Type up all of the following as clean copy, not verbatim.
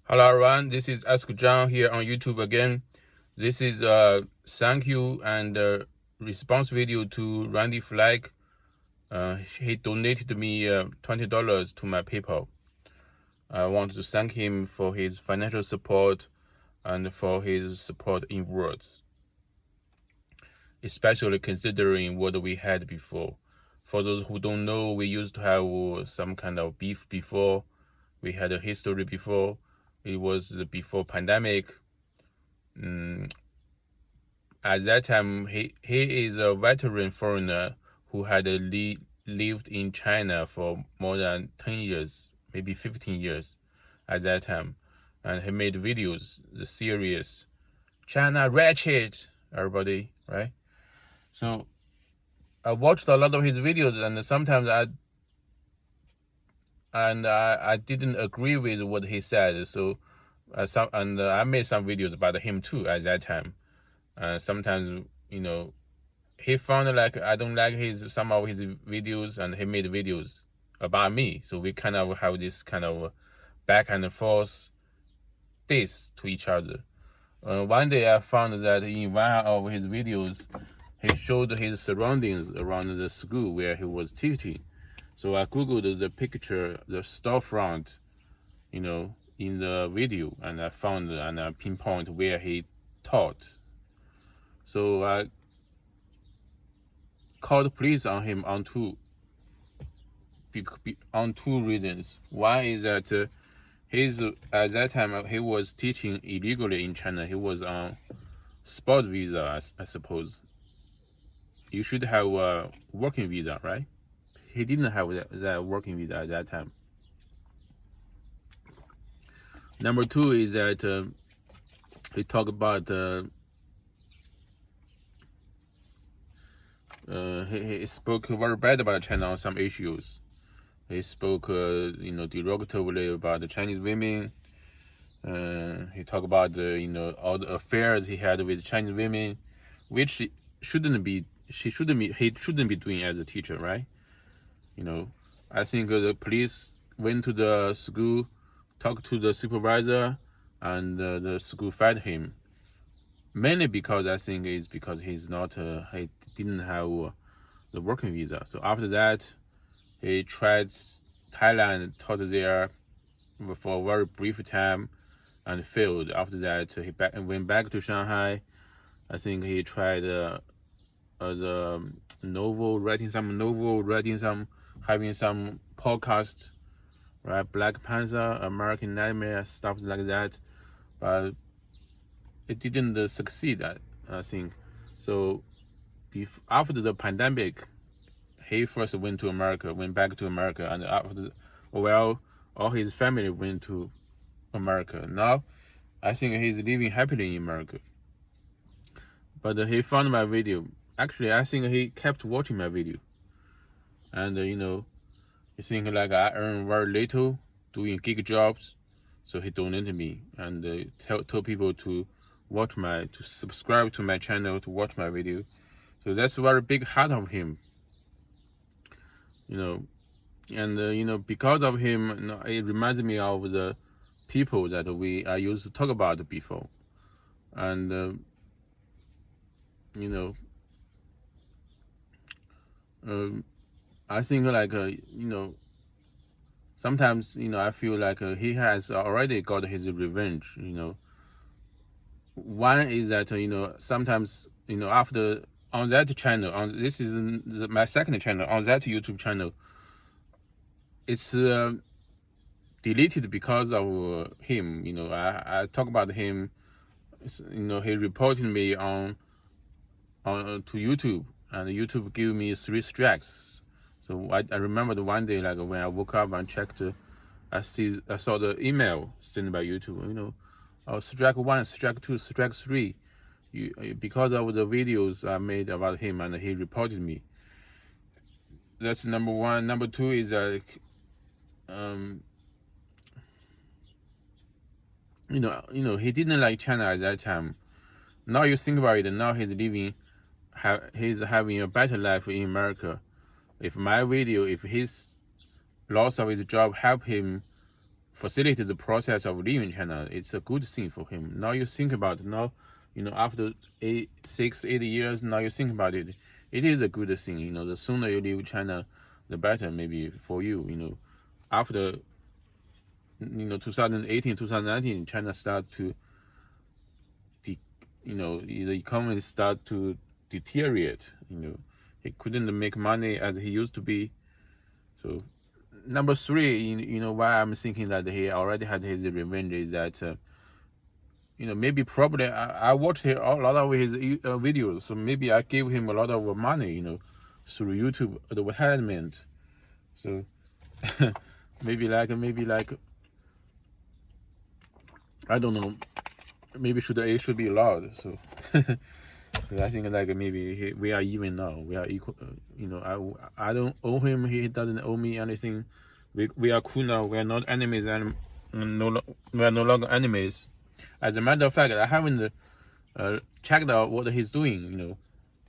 Hello everyone, this is Ask John here on YouTube again. This is a thank you and response video to Randy Flagg. He donated me $20 to my PayPal. I want to thank him for his financial support and for his support in words, especially considering what we had before. For those who don't know, we used to have some kind of beef before. We had a history before. It was before pandemic. At that time, he is a veteran foreigner who had lived in China for more than 10 years, maybe 15 years at that time. And he made videos, the series, China Ratchet, everybody, right? So I watched a lot of his videos, and sometimes I didn't agree with what he said. So I made some videos about him too at that time. Sometimes he found like I don't like some of his videos, and he made videos about me. So we kind of have this kind of back and forth diss to each other. One day I found that in one of his videos, he showed his surroundings around the school where he was teaching. So I googled the picture, the storefront, in the video, and I found and I pinpoint where he taught. So I called police on him on two reasons. One is that at that time he was teaching illegally in China. He was on sports visa, I suppose. You should have a working visa, right? He didn't have that working visa at that time. Number two is that he talked about he spoke very bad about China on some issues. He spoke, derogatively about the Chinese women. He talked about all the affairs he had with Chinese women, which he shouldn't be doing as a teacher, right? I think the police went to the school, talked to the supervisor, and the school fired him. Mainly because I think it's because he didn't have the working visa. So after that, he tried Thailand, taught there for a very brief time, and failed. After that, he went back to Shanghai. I think he tried the novel, writing some, having some podcast, right? Black Panther, American Nightmare, stuff like that. But it didn't succeed, I think. So after the pandemic, he first went back to America, and after, all his family went to America. Now, I think he's living happily in America. But he found my video. Actually, I think he kept watching my video. And, he think like I earn very little doing gig jobs. So he donated me and told people to subscribe to my channel, to watch my video. So that's a very big heart of him. And because of him, it reminds me of the people that I used to talk about before. And I think like sometimes I feel like he has already got his revenge. One is that sometimes after on that channel, this is my second channel, on that YouTube channel, it's deleted because of him. I talk about him. He reported me on to YouTube, and YouTube gave me 3 strikes. So I remember the one day, like when I woke up and checked, I saw the email sent by YouTube. Strike 1, strike 2, strike 3. Because of the videos I made about him, and he reported me. That's number one. Number two is he didn't like China at that time. Now you think about it, now he's having a better life in America. If his loss of his job helped him facilitate the process of leaving China. It's a good thing for him. Now you think about it. Now, after 6, 8 years, now you think about it. It is a good thing. The sooner you leave China, the better maybe for you. After 2018, 2019, China start to the economy start to deteriorate. He couldn't make money as he used to be. So number 3, why I'm thinking that he already had his revenge is that maybe probably I watched a lot of his videos, so maybe I gave him a lot of money through YouTube advertisement. So maybe like I don't know, maybe it should be allowed. So so I think like maybe we are even now. We are equal. I don't owe him. He doesn't owe me anything. We are cool now. We are not enemies, and we are no longer enemies. As a matter of fact, I haven't checked out what he's doing.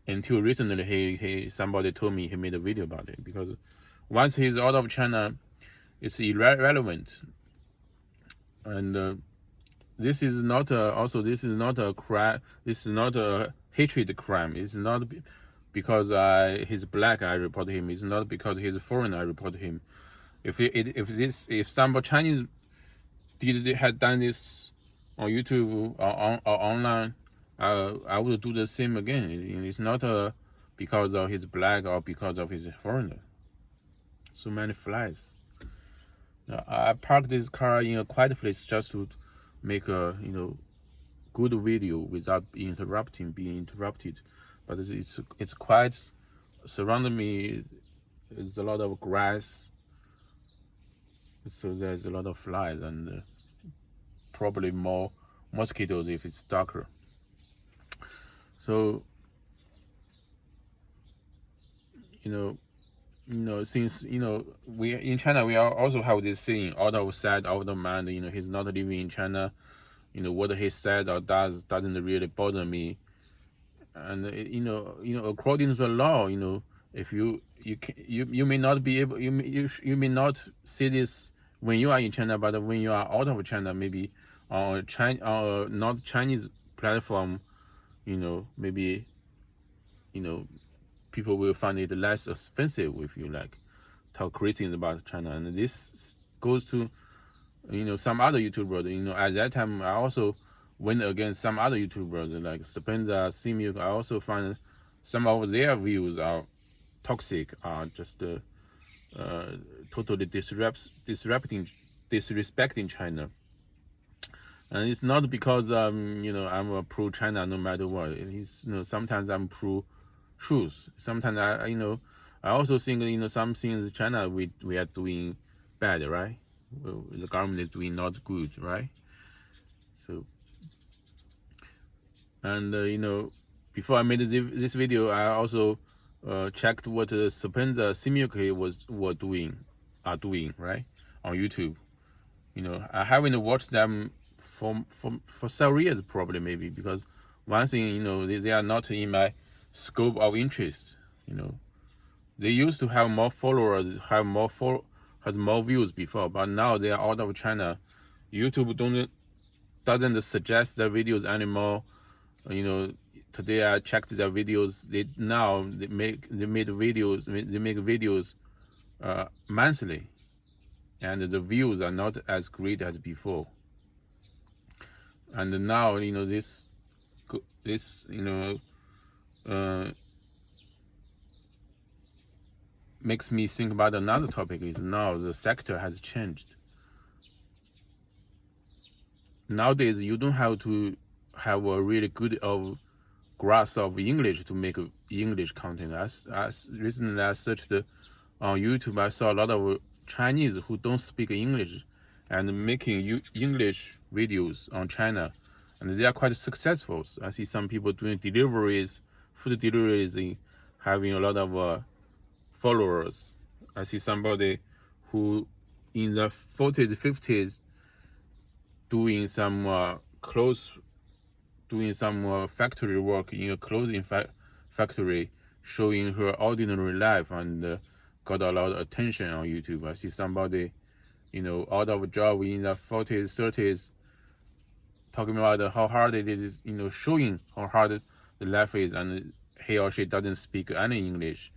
Until recently, somebody told me he made a video about it, because once he's out of China, it's irrelevant. And this is not a crime. This is not a hatred crime. It's not because he's black I report him. It's not because he's foreign I report him. If some Chinese had done this on YouTube or online, I would do the same again. It's not because of his black or because of his foreigner. So many flies. I parked this car in a quiet place just to make a good video without being interrupted. But it's quiet. Surrounding me is a lot of grass. So there's a lot of flies and probably more mosquitoes if it's darker. So since we in China, we also have this saying, out of sight, out of mind. He's not living in China. What he says or does doesn't really bother me. And according to the law, if you may not be able, you may not see this when you are in China, but when you are out of China, maybe on a not Chinese platform, maybe people will find it less offensive if you talk crazy about China. And this goes to some other YouTubers. At that time I also went against some other YouTubers like Spencer, Simuk. I also find some of their views are toxic, are just totally disrespecting China. And it's not because I'm a pro China no matter what. It's sometimes I'm pro truth. Sometimes I also think some things China we are doing bad, right? Well, the government is doing not good, right? So, and before I made this video, I also checked what Spencer Simuk are doing, right, on YouTube. I haven't watched them for several years, probably, maybe, because one thing, they are not in my scope of interest. They used to have more followers, has more views before, but now they are out of China. YouTube doesn't suggest their videos anymore. Today I checked their videos. They make videos monthly, and the views are not as great as before. And now this makes me think about another topic. Is now the sector has changed. Nowadays you don't have to have a really good grasp of English to make English content. As recently I searched on YouTube, I saw a lot of Chinese who don't speak English and making English videos on China, and they are quite successful. I see some people doing food deliveries, having a lot of followers. I see somebody who in the 40s, 50s doing some factory work in a clothing factory, showing her ordinary life, and got a lot of attention on YouTube. I see somebody out of a job in the 40s, 30s, talking about how hard it is, showing how hard the life is, and he or she doesn't speak any English,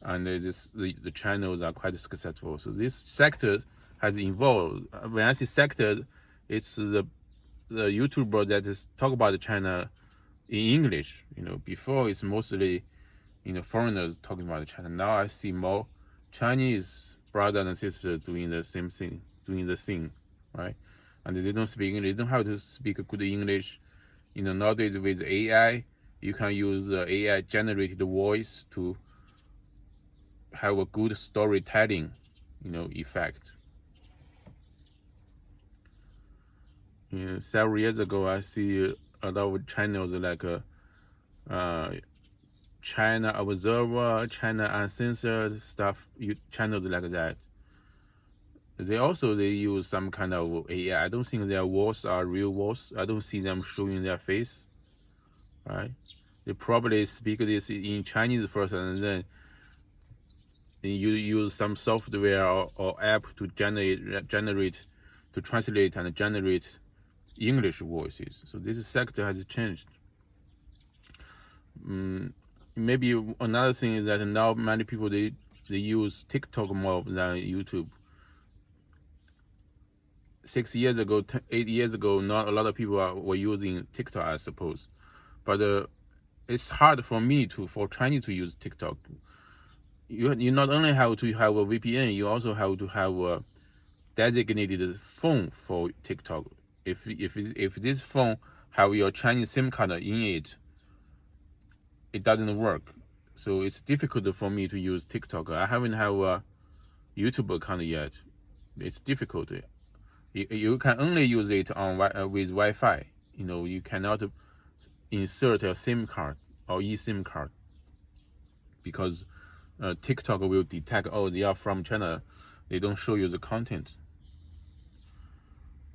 and the channels are quite successful. So this sector has evolved. When I say sector, it's the YouTuber that is talk about China in English. Before it's mostly foreigners talking about China. Now I see more Chinese brothers and sisters doing the same thing, right? And they don't speak English. They don't have to speak good English. Nowadays with AI, you can use the AI generated voice to have a good storytelling, effect. Several years ago, I see a lot of channels like China Observer, China Uncensored stuff, channels like that. They use some kind of AI. I don't think their voice are real voice. I don't see them showing their face, right? They probably speak this in Chinese first, and then you use some software or app to generate, to translate and generate English voices. So this sector has changed. Maybe another thing is that now many people they use TikTok more than YouTube. 6 years ago, 8 years ago, not a lot of people were using TikTok, I suppose. But it's hard for Chinese to use TikTok. You not only have to have a VPN, you also have to have a designated phone for TikTok. If this phone have your Chinese SIM card in it, it doesn't work. So it's difficult for me to use TikTok. I haven't have a YouTube account yet. It's difficult. You can only use it on with Wi-Fi. You cannot insert a SIM card or eSIM card, because TikTok will detect, they are from China. They don't show you the content.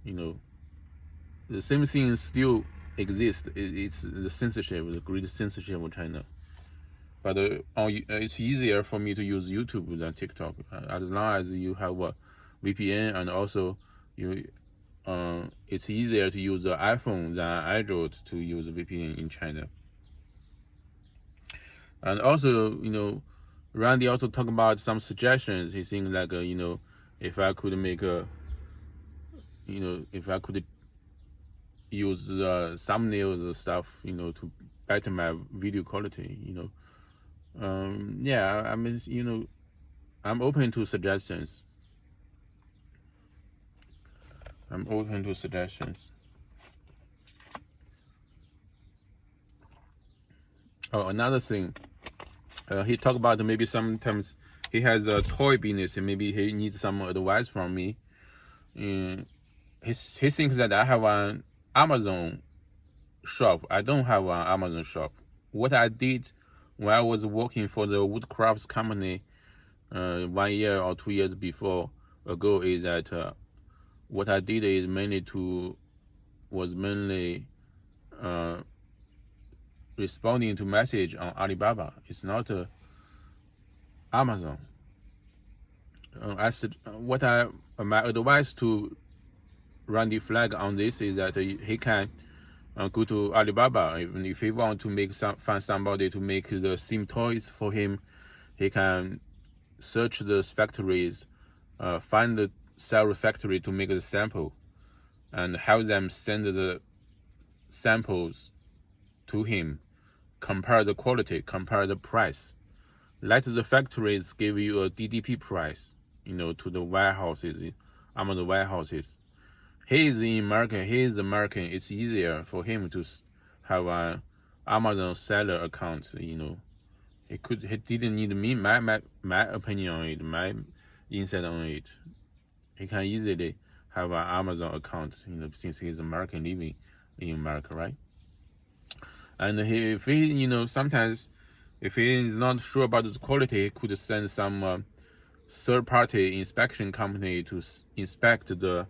The same thing still exists. It's the censorship, the great censorship of China. But it's easier for me to use YouTube than TikTok, as long as you have a VPN, and also it's easier to use the iPhone than Android to use VPN in China. And also, Randy also talked about some suggestions. He thinks like, if I could make if I could use thumbnails and stuff, to better my video quality, I mean, I'm open to suggestions. Oh, another thing, he talked about maybe sometimes he has a toy business and maybe he needs some advice from me. He thinks that I have an Amazon shop. I don't have an Amazon shop. What I did when I was working for the woodcrafts company 1 year or 2 years ago is that what I did is mainly responding to message on Alibaba. It's not Amazon. My advice to Randy Flagg on this is that he can go to Alibaba. Even if he want to find somebody to make the same toys for him, he can search the factories, find the cell factory to make the sample, and have them send the samples to him, compare the quality, compare the price. Let the factories give you a DDP price, to the warehouses, Amazon warehouses. He is in America. He is American. It's easier for him to have an Amazon seller account. He didn't need my opinion on it, my insight on it. He can easily have an Amazon account, since he's American, living in America, right? And sometimes if he is not sure about the quality, he could send some third-party inspection company to inspect the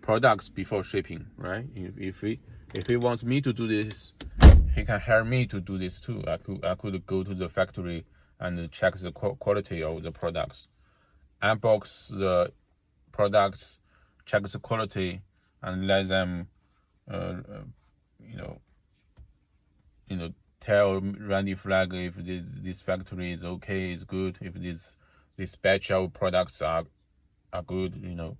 products before shipping, right? If he wants me to do this, he can hire me to do this too. I could go to the factory and check the quality of the products, unbox the products, check the quality, and let them, you know, tell Randy Flagg if this factory is okay, is good, if this batch of products are good, you know.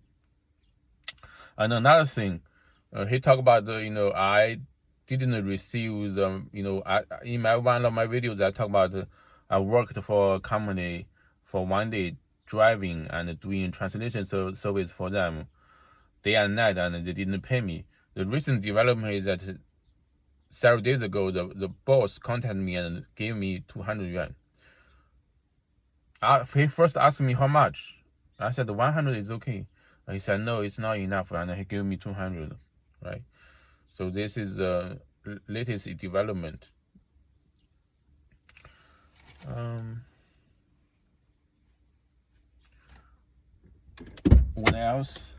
And another thing, he talked about the, I didn't receive the, in one of my videos I talk about I worked for a company for 1 day driving and doing translation service for them day and night, and they didn't pay me. The recent development is that several days ago, the boss contacted me and gave me 200 yuan. He first asked me how much. I said 100 is okay. He said no, it's not enough, and he gave me 200, right? So this is the latest development. What else?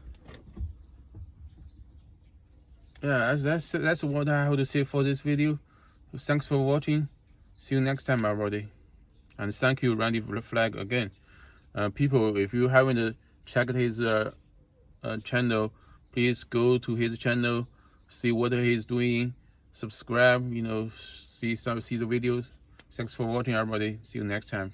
Yeah, that's what I have to say for this video. Thanks for watching. See you next time, everybody. And thank you, Randy Flagg, again. People, if you haven't checked his channel, please go to his channel, see what he's doing, subscribe, see the videos. Thanks for watching, everybody. See you next time.